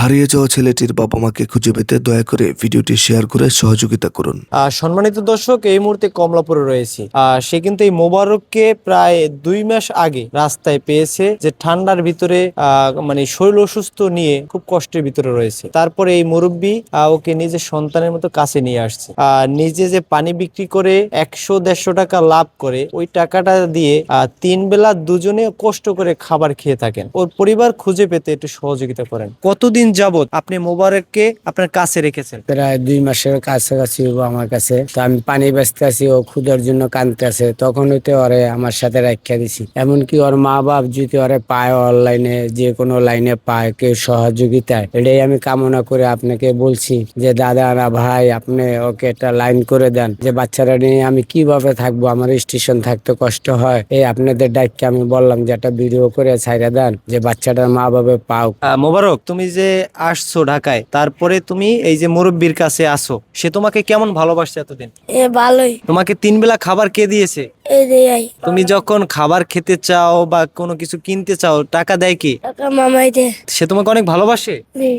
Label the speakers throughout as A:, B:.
A: হারিয়ে যাওয়া ছেলেটির বাবা মাকে খুঁজে পেতে দয়া করে ভিডিওটি শেয়ার করে সহযোগিতা করুন।
B: সম্মানিত দর্শক, এই মুহূর্তে কমলাপুরে রয়েছি। সে কিন্তু এই মোবারককে প্রায় 2 মাস আগে রাস্তায় পেয়েছে, যে ঠান্ডার ভিতরে মানে শরীর অসুস্থ নিয়ে খুব কষ্টের ভিতরে রয়েছে। তারপরে এই মুরব্বী ওকে নিজের সন্তানের মতো কাছে নিয়ে আসছে। নিজে যে পানি বিক্রি করে 100-150 টাকা লাভ করে, ওই টাকাটা দিয়ে 3 বেলা দুজনে কষ্ট করে খাবার খেয়ে থাকেন। ওর পরিবার খুঁজে পেতে একটু সহযোগিতা করেন। কতদিন যাবত আপনি মোবারককে আপনার কাছে রেখেছেন?
C: প্রায় 2 মাসের কাছাকাছি হবো আমার কাছে। তো আমি পানি বেচতে আছি, ও ক্ষুধার জন্য কাঁদতে আছে, তখন হইতে ওরে আমার সাথে রাখিয়া দিছি। এমনকি ওর মা বাপ যদি ওরে পায়, অনলাইনে যে কোনো লাইনে পায় কেউ সহযোগিতায়, এটাই আমি কামনা করে আপনাকে বলছি যে দাদা না ভাই, আপনি ওকে একটা লাইন করে দেন। যে বাচ্চারা নিয়ে আমি কিভাবে থাকবো, আমার স্টেশন থাকতে কষ্ট হয়। এই আপনাদের ডাইককে আমি বললাম যে একটা ভিডিও করে ছাইড়া দেন, যে বাচ্চাটার মা বাবা পাও।
B: মোবারক, তুমি যে আসছো ঢাকায়, তারপরে তুমি এই যে মুরব্বির কাছে আসো, সে তোমাকে কেমন ভালোবাসছে এতদিন?
D: ভালোই।
B: তোমাকে 3 বেলা খাবার কে দিয়েছে?
D: এই যে আই
B: তুমি যখন খাবার খেতে চাও বা কোনো কিছু কিনতে চাও, টাকা দেয় কি?
D: টাকা মামাই দে।
B: সে তোমাকে অনেক ভালোবাসে।
D: জি।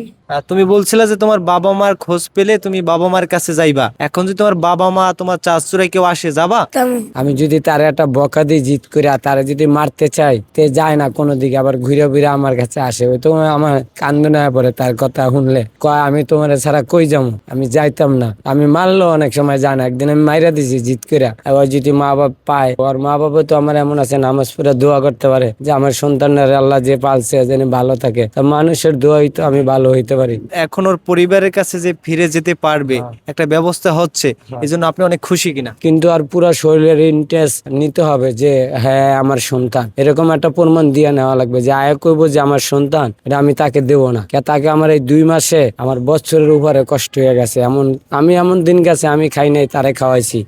B: তুমি বলছিলে যে তোমার বাবা মার খোঁজ পেলে তুমি বাবা মার কাছে যাইবা। এখন যদি তোমার বাবা মা, তোমার চাচুরা কেউ আসে, যাবা?
D: তেমন
C: আমি যদি তার একটা বকা দিয়ে জিত করে তারা যদি মারতে চাই, তে যায় না কোনো দিকে, আবার ঘুরে ঘুরে আমার কাছে আসে। ওই তো আমার কান্দন হয়ে পড়ে তার কথা শুনলে, কয় আমি তোমার ছাড়া কই যাবো, আমি যাইতাম না। আমি মারলো অনেক সময় যায় না, একদিন আমি মাইরা দিছি জিত করে। এবার যদি মা বাপ পায়, ওর মা বাবা তো আমার এমন আছে, নামাজ পড়ে দোয়া করতে পারে যে আমার সন্তানের আল্লাহ যে পালছে যেন ভালো থাকে। তা মানুষের দোয়াই তো আমি ভালো হইতে পারি।
B: এখন ওর পরিবারের কাছে যে ফিরে যেতে পারবে, একটা ব্যবস্থা হচ্ছে, এই জন্য আপনি অনেক খুশি কিনা?
C: কিন্তু আর পুরো শরীরের ইন্টারেস্ট নিতে হবে যে হ্যাঁ আমার সন্তান, এরকম একটা প্রমাণ দিয়ে নেওয়া লাগবে। যে আয় করবো যে আমার সন্তান, এটা আমি তাকে দেবো না। তাকে আমার এই 2 মাসে আমার বছরের উপরে কষ্ট হয়ে গেছে। আমি এমন দিন গেছে আমি খাই নাই, তারে খাওয়াইছি।